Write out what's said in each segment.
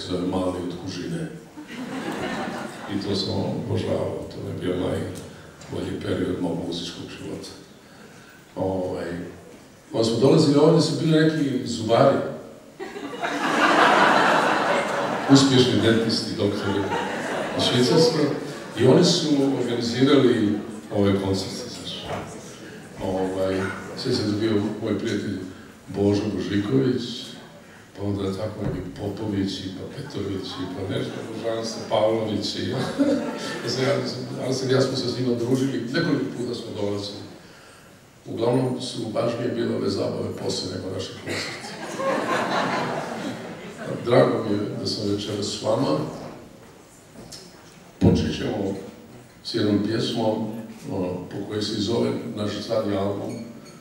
zove Mali od kužine. I to sam obožavao, to je bio najbolji period mog muzičkog života. Kada smo dolazili ovdje su bili neki zubari. Uspješni dentisti, doktori iz Švicarske. I oni su organizirali ove koncerte, znaš. Sve sam bio moj prijatelj Božo Božiković, pa onda tako neki Popović, pa Petrović, pa nešto, Božanstvo, Pavlović i ja smo se s njima družili, nekoliko puta smo dolazili. Uglavnom su važnije bile ove zabave poslije nego naše koncerte. Drago mi je da sam večeras s vama. Počet ćemo s jednom pjesmom po kojoj se zove naš zadnji album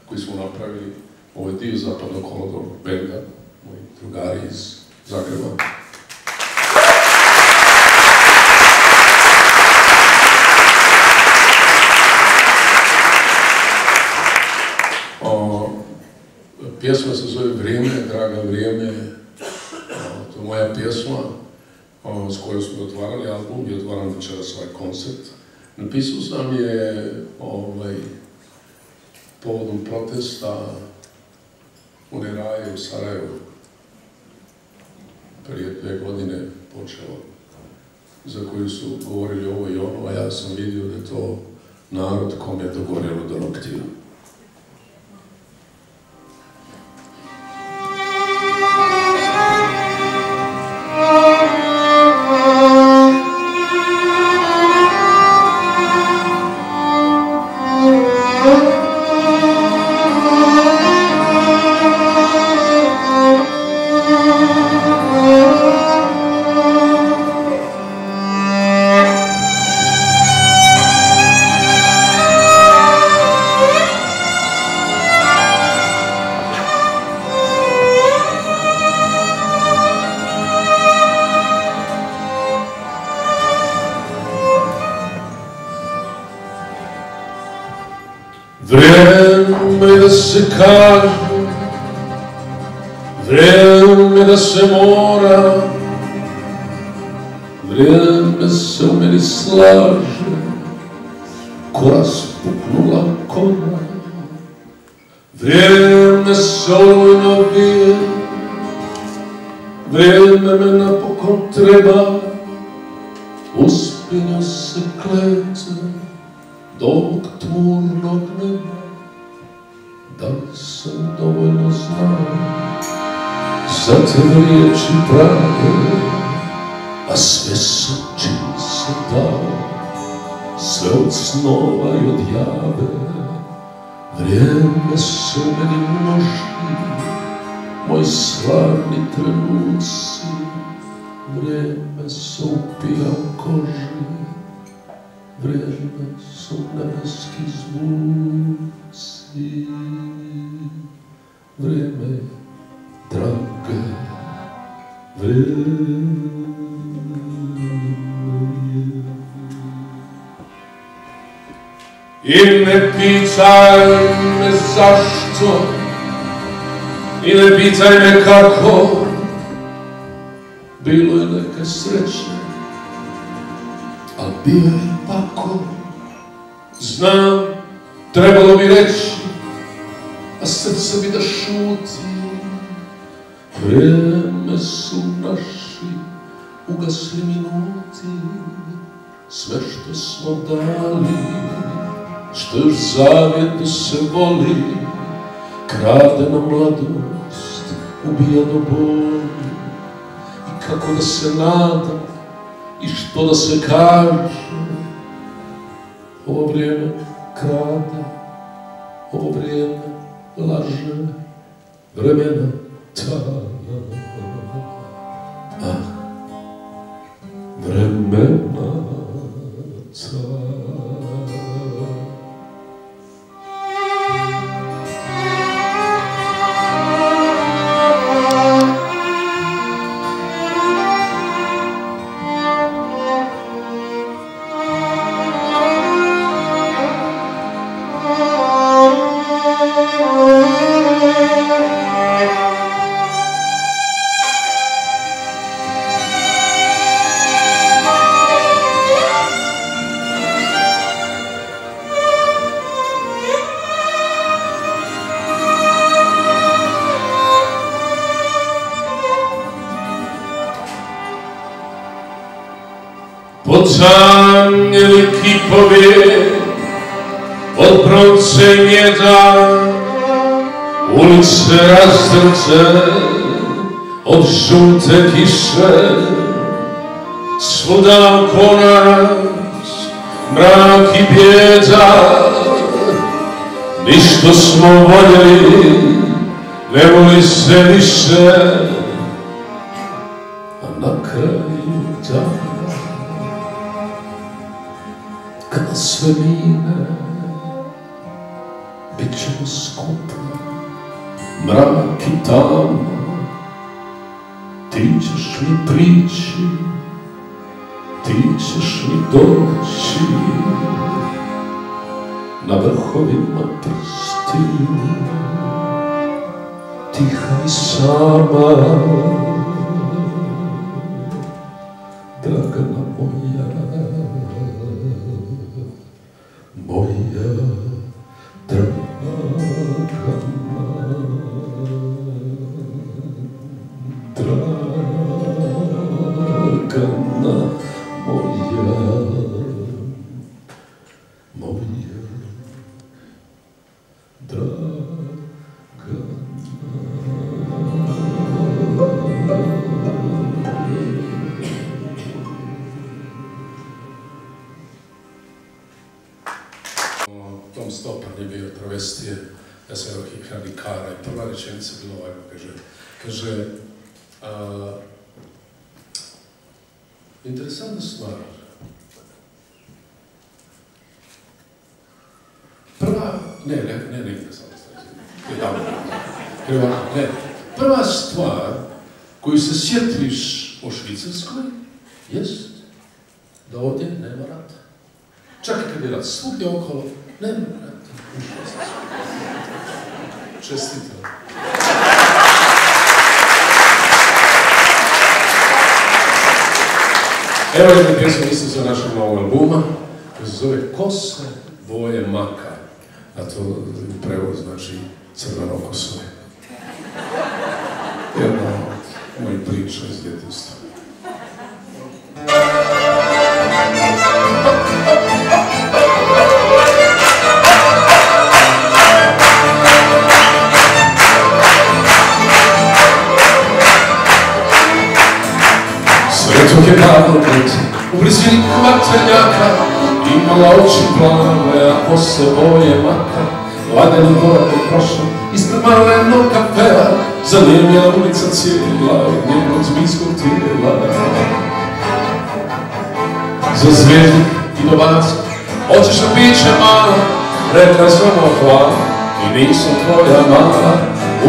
koji smo napravili. Ovo je dio Zapadnog kolodvora benda, moji drugari iz Zagreba. Pjesma se zove Vrijeme, draga vrijeme. To je moja pjesma s kojom smo otvarali album i otvaram večeras ovaj koncert. Napisao sam je povodom protesta Uniraje u Sarajevu. Prije 2 godine počelo, za koju su govorili ovo i ono, a ja sam vidio da je to narod kom je dogorjelo do noktiju. Vrijeme da se kaže, vrijeme da se mora, vrijeme se u meni slaže, ko raspuknula kora. Vrijeme se olujno bije, vrijeme me napokon treba, uspinja se klete do ovog tmurnog neba. Da li sam dovoljno znao za tebe riječi prave, a sve sam čim se dao, sve od snova i od jave. Vrijeme se meni množi, moji slavni trenuci, vrijeme se upija u koži, vrijeme su nebeski zvuci. Vrijeme, drage, vrijeme. I ne pitaj me zašto, i ne pitaj me kako, bilo je neke sreće, al bio je pako. Znam, trebalo bi reći, a srce mi da šuti. Vrijeme su naši ugasli minuti, sve što smo dali, što još zavjetno se voli, krade nam mladost, ubija do boli. I kako da se nada, i što da se kaže, ovo vrijeme krade, ovo vrijeme laže, vremena ta. Vremena ta. Potamnjeli kipovi od bronce mjeda, ulice razdrte od žute kiše, svuda oko nas mrak i bijeda. Ništo smo voljeli, ne voli se više, a na kraju dana, kada sve mine, bit ćemo skupa, mrak i tamo. Ti ćeš mi prići, ti ćeš mi doći, na vrhovima prsti, tiha i sama, Dragana moja, moja Dragana, Dragana moja, moja Dragana. Tom Stopan je bio travestije eserovih radikara i prva rečenica bila ovako, kaže, interesantna stvar. Prva stvar koju se sjetiš o Švicarskoj jest da ovdje nema rata. Čak i kad je rat svugdje okolo, nema rata u Švicarskoj. Čestitam. Evo jedna pjesma isto za našeg novog albuma, koja se zove Kose boje maka, a to u prevod znači crveno kosove. Jedna od mojih priča iz djetinjstva. Svetog je davno put, u blizini kvartenjaka, imala oči plave, a kose boje maka. Ladeni borak je prošao ispred malenog kafea, zanimljena ulica cijela od njenog zmijskog tijela. Za zviježdik i dobaca, hoćeš na piće mala, rekla samo hvala i nisam tvoja mala.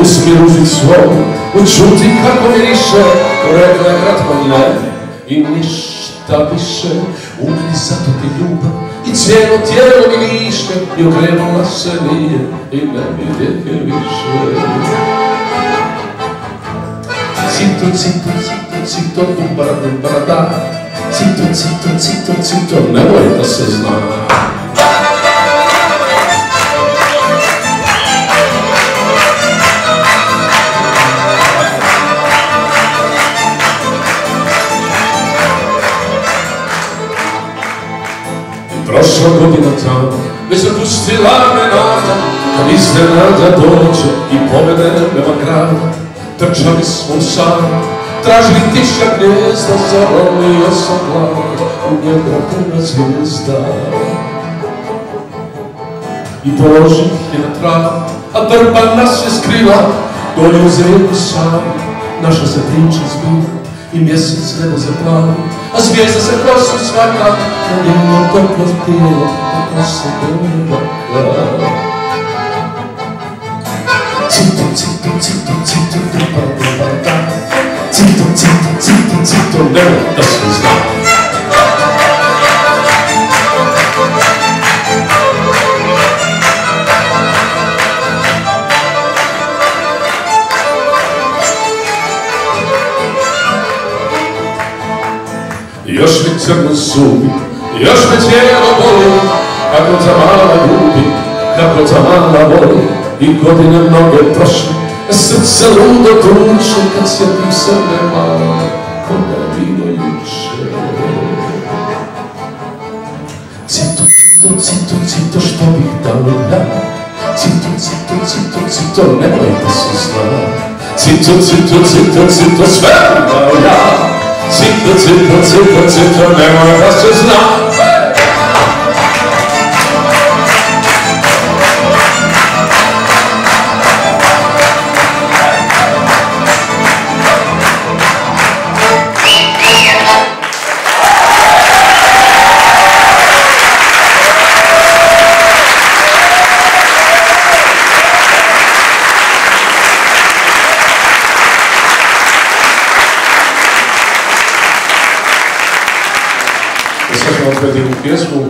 Usmi ružit svoj, učuti kako miriše, rekla je kratko ne i ništa više. U meni zato ti ljubav i cijelo tijelo mi nište i okrenula se nije i ne vidjeti više. Cito, cito, cito, cito, dumbara, dumbara, da. Cito, cito, cito, cito, nemoj da se zna. Prošla godina tamo, već zapustila me nada, kad iznenada dođe i povede me van grada. Trčali smo u Sarajevo, tražili tiša gnjezda, zavolio sam glavu, u njega puna zvijezda. I položih je na travu, a drba nas je skrila, dolje u zemlju sami, naša se priča zbila. I mjesec nebo zaplavi, a zvijezda se kosu svaka, na njeno toplo tijelo, kako se boje maka. Cito, cito, cito, cito, dupa, dupa, da. Cito, cito, cito, cito, nemoj da se zna. Još mi crno zubi, još me tijelo boli, kako ta mala ljubi, kako ta mala voli. I godine mnoge prošle, srce ludo tuče, kad sjetim sebe malo, ko da je bilo juče. Cito što bih dao ja, cito, nemojte se zla. Cito, sve bih dao ja, cito, nemoj da se zna. Sad ćemo opet jednu pjesmu.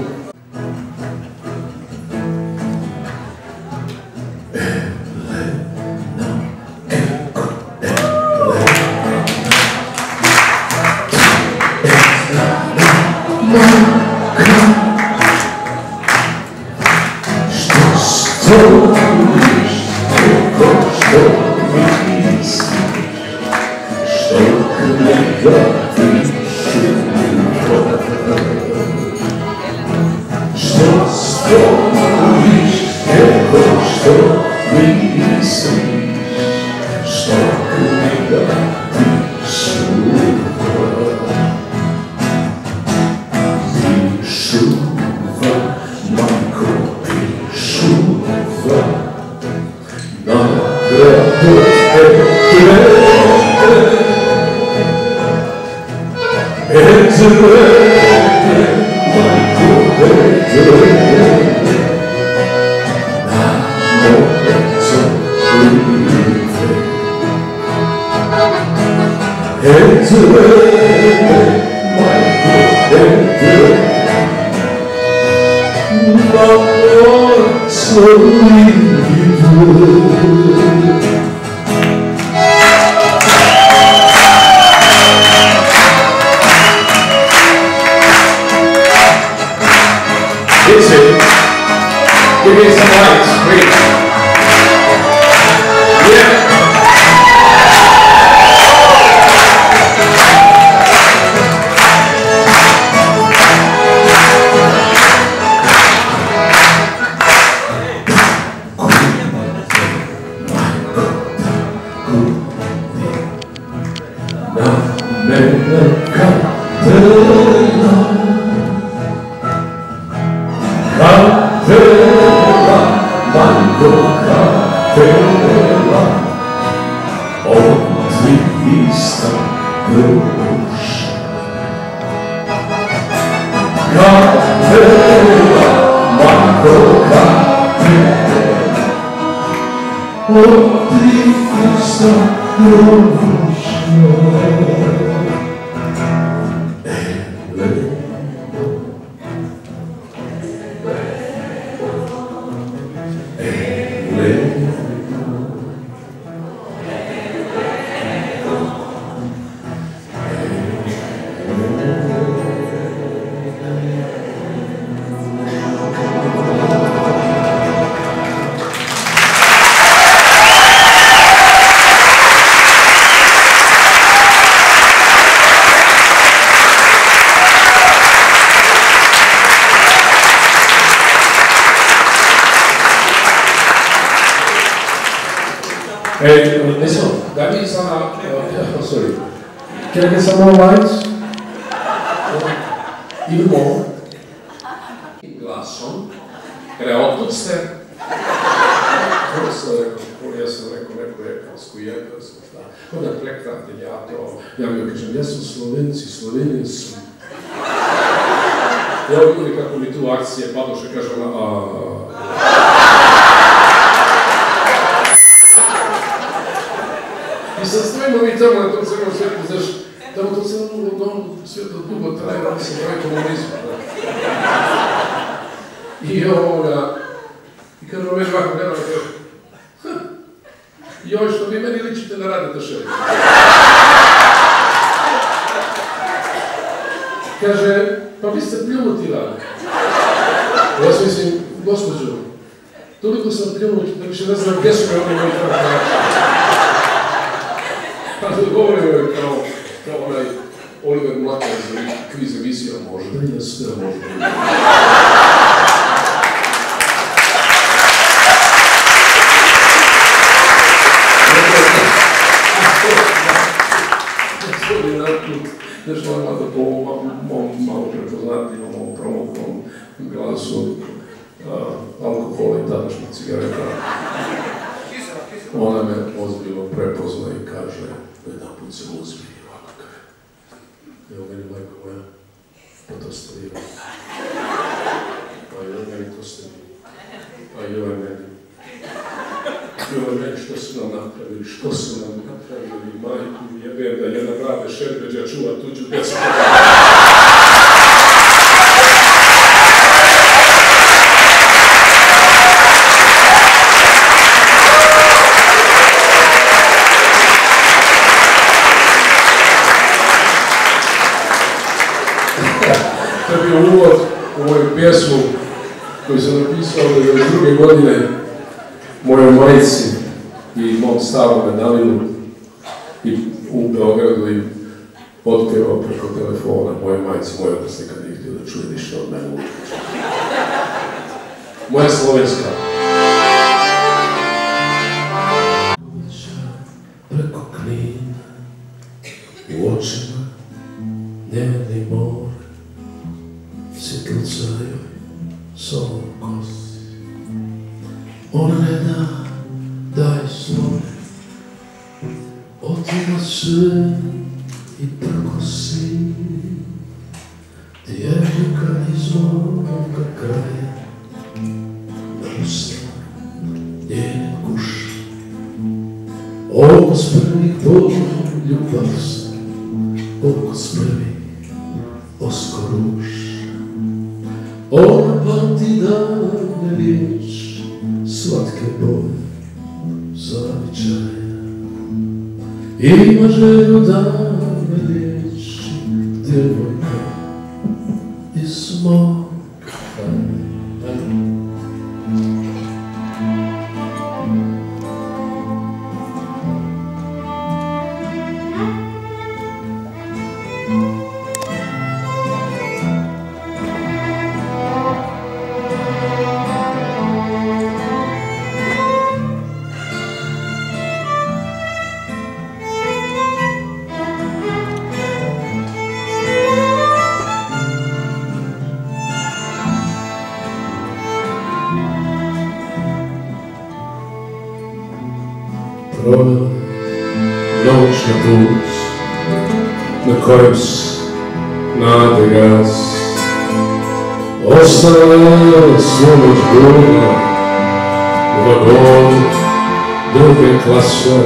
Give me some lights, please. Yeah. Listen, that means sorry. Can I get some more lights? Even more. Glasom. Otkud ste? Ja sam rekao neku japansku jebensku, onda prekrateljato. Ja mi kažem, ja su Slovenci, Slovenije su. Ja ljudi kako mi tu akcije padoše, kaže ona, I sad stojimo mi tamo na tom crnom svijetu, znaš, tamo to crnom svijetu dugo traje, da se pravi komunizmu. I kaže ovo već ovako gleda, kaže, joj, što vi meni ličite na Radeta Šerića. Kaže, pa vi ste pljunuti Rade. Ja sam mislim, gospođo, toliko sam pljunuti, da više ne znam gdje su me oni moji tako način. Pa govorimo je kao onaj Oliver Mlaka iz kviz emisija, može da jeste, može da jeste. nešto nema da po mom malo prepoznatljivom, ovom promoknom glasu alkohola i tadašnjih cigareta. Ona me ozbiljno prepozna i kaže, jedan put se ozbiljno ovako kaže. Evo meni majko moja, pa to ste vi. Pa joj meni to ste vi. Pa joj meni. Joj meni što su nam napravili, majku mi jebem da jedna brave Šerbeđa čuva tuđu desu. To je bio uvod u moju pjesmu koju sam napisao 1992. godine mojoj majici i mom starom medalinu i u Beogradu im otpjevao preko telefona mojoj majici. Moj otac nikad nije htio da čuje ništa od mene. Moja slovenska. Preko klina u očima njeni more, svjetluca joj sol kosi. Ona ne da, daj slove, otima sve i prkosi. Djevojka iz moga kraja, na ustima njene kuše. Okos prvih poljubavstva, okos prvih oskoruš. Ona pamti dane riječ, slatke boje, zavičaja. Ima želju da me liječi, djevojka iz moga kraja. Provela noć na put na kojem nade gas. Ostala svu noć burna u vagonu druge klase.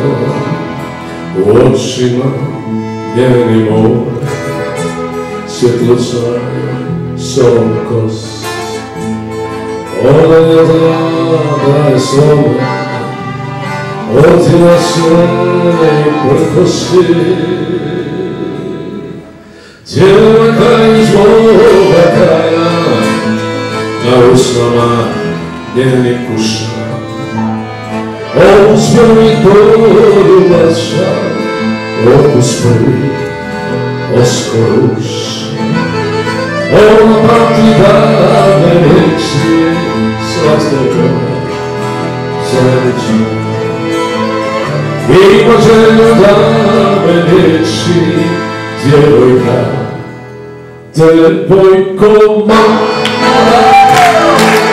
U očima njeni more, svjetluca sol kos. Ona ne zna da je slobodna, otima sve i prkosi. Djevojka iz moga kraja, na usnama njeni kuša. Okus prvih poljubaca, okus prvih oskoruš. Ona pamti dane riječi, slatke boje, zavičaja. Ima želju da me liječi, djevojka, djevojko mala,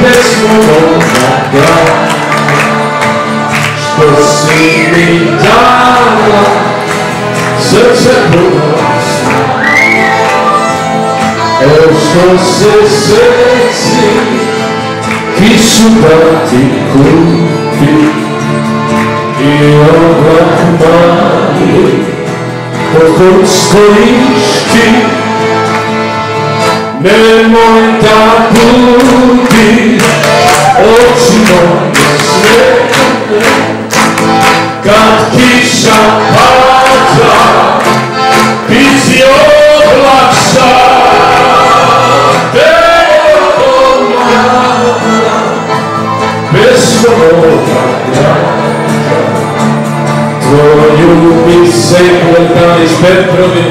pesmo moga kraja, što si mi dala, srce puna. O što se srci, kisu da ti kupi, i ovak mali, pod kojim stojiš ti. Nemoj da budi oči moje sretne, kad kiša pada, pici oblača. Djevojko moja, pesmo moga kraja, tvoju mi se gleda iz Petrović,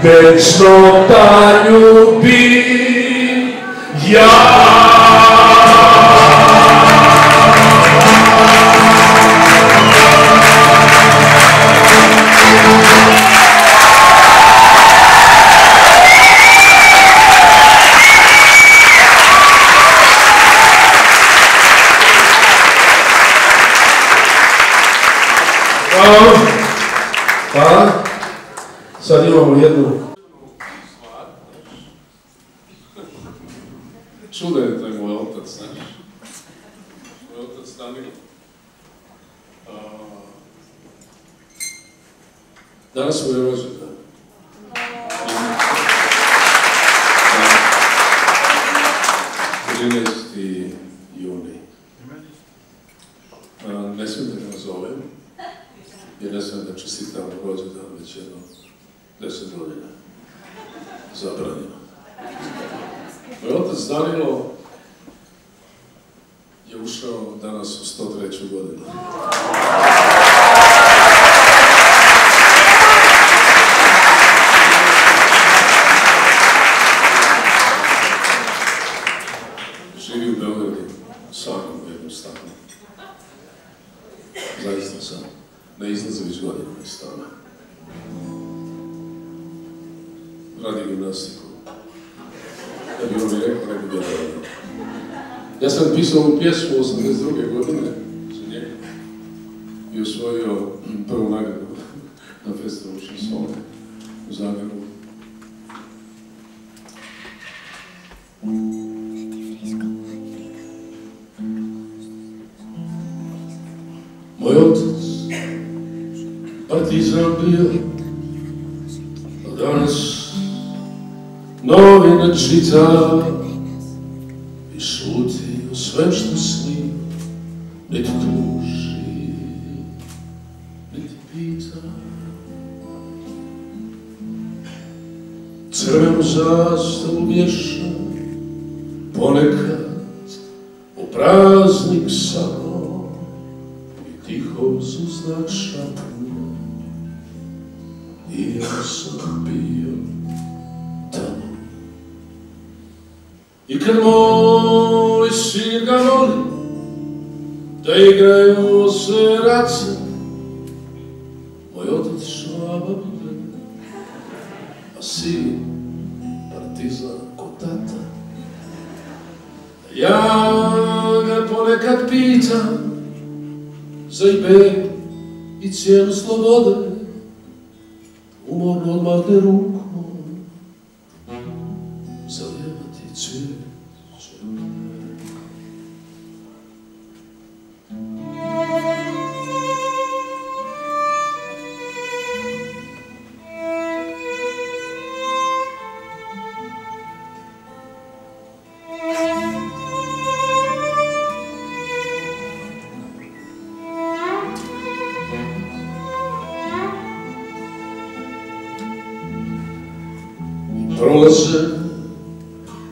večno da ljubim ja. Pa, sad imamo jednu stvar. Čudan je taj moj otac, znaš. Moj otac Danilo. Danas mu je rođendan. 13. juni. Ne smijem da ga nazovem, jer ne smijem da čestitam rođendan već jedno 10 godina. Zabranjeno. Moj otac Danilo je ušao danas u 103. godinu. Živi u Beogradu, sam u jednom stanu. Zaista sam. Ne izlaze već godinama iz stana. Radi gimnastiku. Da bi on mi rekao, ne bi ja radio. Ja sam pisao ovu pjesmu 82. godine za njega i osvojio prvu nagradu na festivalu šansone u Zagrebu. Moj otac partizan bio, a danas novine čita i šuti o svem što sni, niti tuži, niti pita. Crvenu zastavu vješa ponekad u praznik samo i tiho zuznak šapne i ja sam bio tamo. I kad moj sin ga voli da igraju se race, moj otac švaba bude, a sin partizan ko tata. Ja ga ponekad pitam za ibe i cijenu slobode, umorno odmahne rukom, zalijevati cvijeće.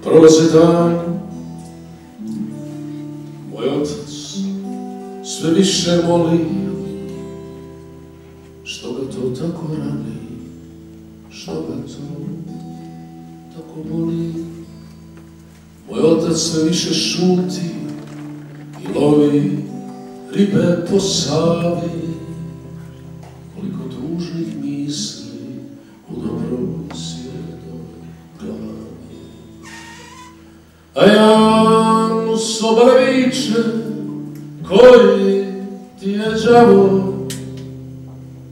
Prolaze dani, moj otac sve više moli, što ga to tako rani, što ga to tako boli. Moj otac sve više šuti i lovi ribe po Savi, koliko tužnih misli u dobroj svijedoj glavi. A ja mu s obale viče, koji ti je đavo,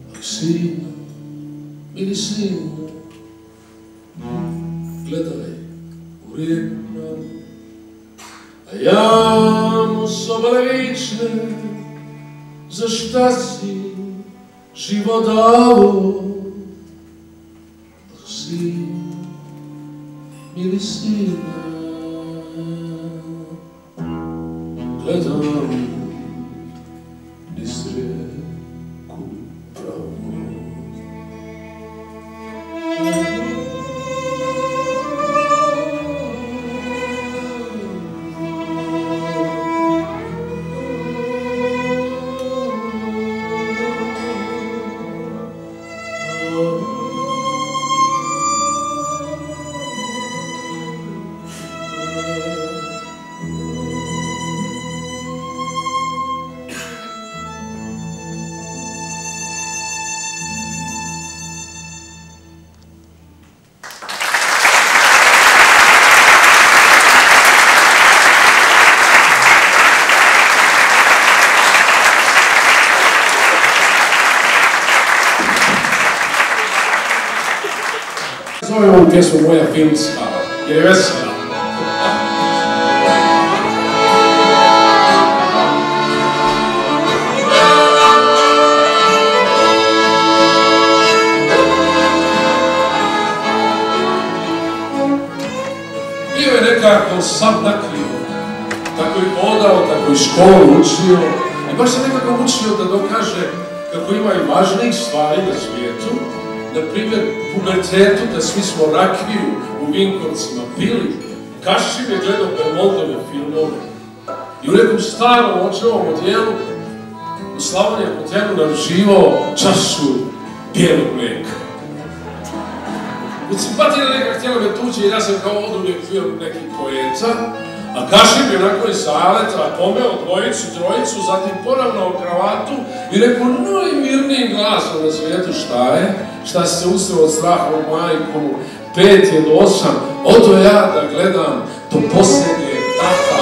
ali sin, mili sin, gledaj u rijeku nam. A ja mu s obale viče, za šta si život davo, ali sin, mili sin, gledam niz rijeku pravu. zovem ovu pjesmu Moja filmska, jer je vesela. Bio je nekako sam nakrio, tako je hodao, tako i školu učio i baš se nekako učio da dokaže kako ima i važnijih stvari na svijetu, na primjer pubertetu, da svi smo rakiju u Vinkovcima pili, Kašim je gledao Bermoldove filmove i u nekom starom očevom odjelu u Slavonija hotelu naručivao čašu bijelog mlijeka. Od simpatije neka htjela me tući jer ja sam kao oduvijek bio neki poeta, a Kašim je nakon iz saleta pomeo dvojicu, trojicu, zatim poravnao kravatu i rekao najmirnijim glasom na svijetu šta si se usreo od straha u majku, 5 je do 8, odo ja da gledam do posljednje taka.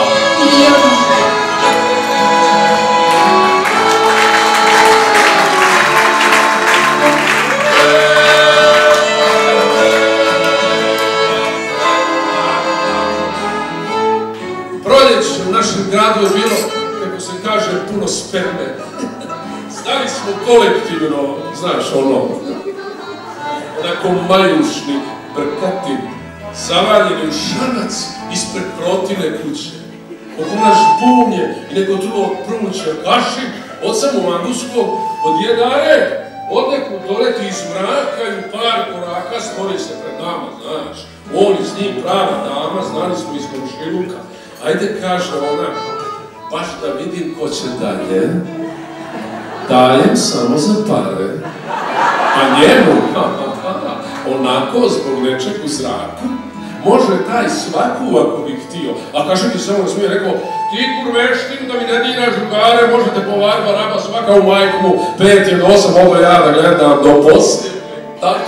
Proljeće u našem gradu je bilo, kako se kaže, puno sperme. Stali smo kolektivno, znaš ono, onako majušni, brkati, zavaljeni u šanac ispred protine kuće. Oko naš bumnje i neko drugo prumuće Kašim, od samo Manguskog, odjedare, odneku doleti iz mraka i u par koraka stvori se pred nama, znaš. On i s njim prava dama, znali smo iz komšiluka. Ajde, kaže ona, baš da vidim ko će dalje. Dajem samo za pare. A njemu, onako, zbog nečeg u zraku, može taj svaku ako bi htio. A kaže ti samo da smije rekao, ti kurveštin da mi ne diraš drugare, možete po varba raba svaka u majku, 5 je do 8, mogu ja da gledam do poslije. Tako.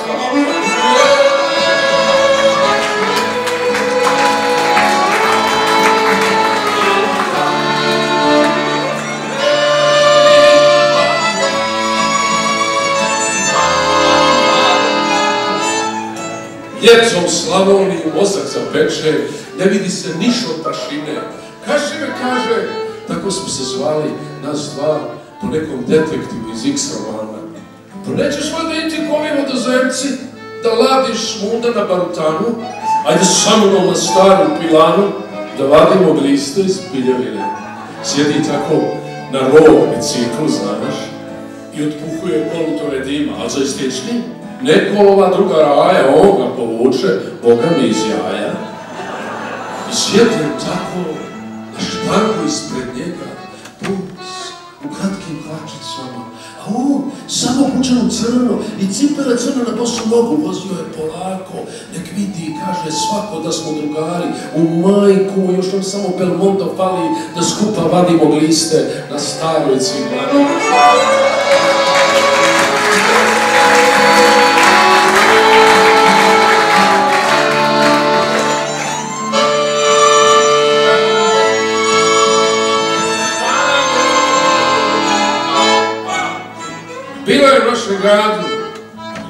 Ljecom Slavoniju mozak zapeče, ne vidi se ništa od prašine. Kašime kaže, tako smo se zvali, nas dva, po nekom detektivu iz X-romana. Pa nećeš valjda i ti kovimo do zemci, da ladiš munda na barutanu, ajde sa mnom na staru pilanu, da vadimo gliste iz piljevine. Sjedi tako na rog biciklu, znaš, i otpuhuje kolutove dima, ali za istečnim, neko ova druga raja, on ga povuče, Boga mi iz jaja. I sjedim tako na štangu ispred njega, pus, u kratkim hlačicama, a on samo pučano crno i cipele crno na bosu nogu, vozio je polako, nek vidi i kaže svako da smo drugari, u majku, još nam samo Belmondo fali da skupa vadimo gliste na staroj ciglani. Bilo je u našem gradu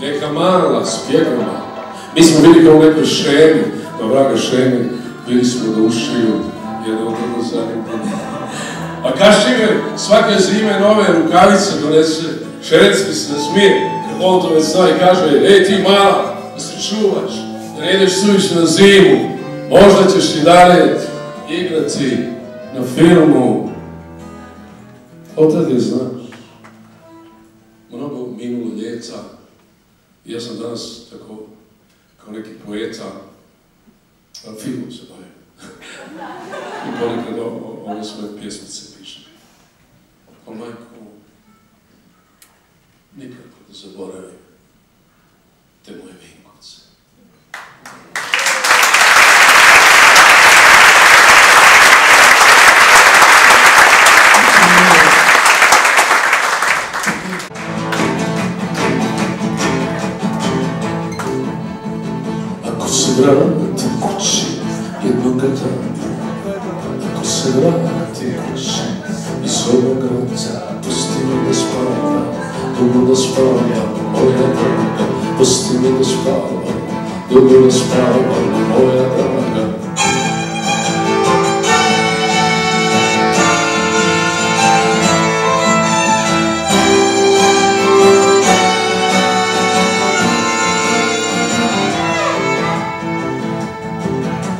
neka mala spjegama. Mi smo bili kao u nekoj šemi, pa vraga šemi, bili smo do ušiju, jedno od drugo zaljubljeni. A Kašime svake zime nove rukavice donese, Šerecki se nasmije, kad on to već zna i kaže, ej ti mala, da se čuvaš, da ne ideš suviše na zimu, možda ćeš i dalje igrati na filmu. Otad je znaš. Mnogo minulo ljeca i ja sam danas tako kao neki poeta, ali filmom se bavim. I ponekad ove svoje pjesmice pišem. O majko, nikako da zaboravim te moje Vinkovce. Vrati kući jednoga dana, ako se vrati kući iz ovog grada, pusti mi da spavam, dugo da spavam, moja draga, pusti mi da spavam, dugo da spavam, moja draga.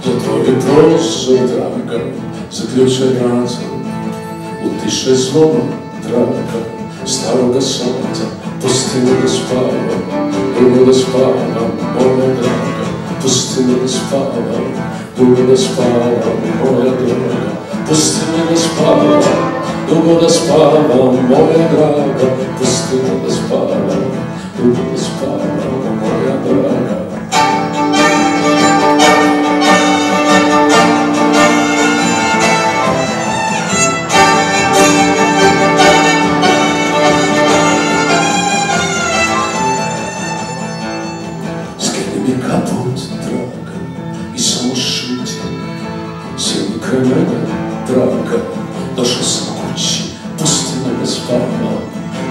Zatvori prozor, draga, zaključaj vrata, utišaj zvono, draga, staroga sata, pusti me da spavam, dugo da spavam, moja draga, pusti me da spavam, dugo da spavam, moja draga, pusti me da spavam, dugo da spavam, moja draga, pusti me da spavam, dugo da spavam, moja draga. Kaput, draga, i samo šuti, sjedi kraj mene, draga, došla sam kući, pusti me da spavam,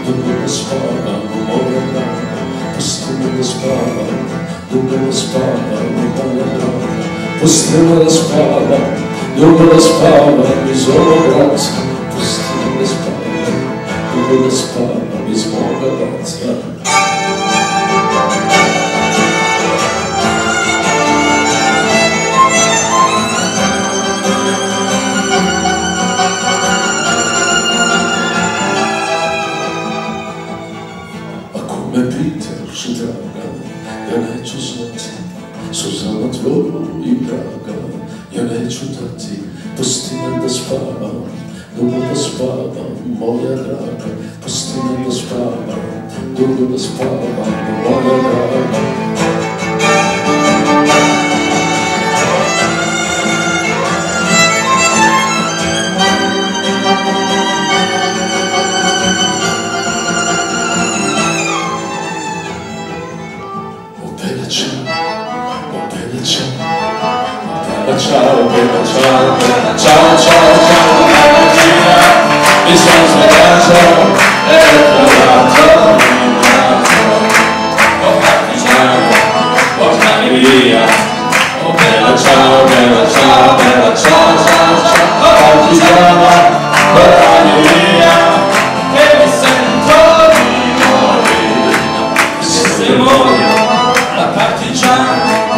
dugo da spavam, moja draga, pusti me da spavam, dugo da spavam, moja draga, pusti me da spavam, dugo da spavam iz ovog rata, pusti me da spavam, dugo da spavam iz moga rata. Me pitaš, draga, ja neću znati, suzama tvoju i draga, ja neću dati, pusti me da spavam, dugo da spavam, moja draga, pusti me da spavam, dugo da spavam, moja draga. Ciao, bella ciao, bella ciao, ciao, ciao, bella Gina, mi sono svegliato e ho trovato il nato, oh partigiano, portami via, oh bella ciao, bella ciao, bella ciao, ciao, ciao, oh partigiano, portami via, che mi sento di morire, se muoio da partigiano.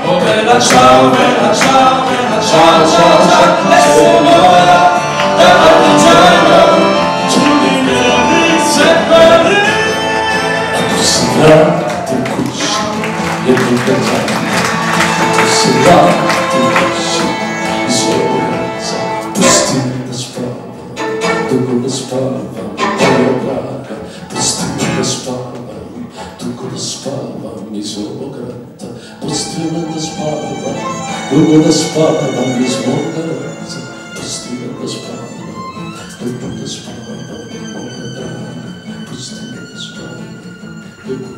Oh bella ciao, bella ciao, bella ciao, ciao, ciao, e se muoio da partigiano, tu mi devi seppellire. A tu si gratta il cuscio e tu cantare, a tu si gratta il cuscio e solo grazie, pusti me da spava, dugo da spava, moja draga, pusti me da spava, dugo da spava, mi solo gratta. Pusti me da spavam, dugo da spavam iz moga rata, pusti me da spavam, dugo da spavam, moja draga, pusti me da spavam, dugo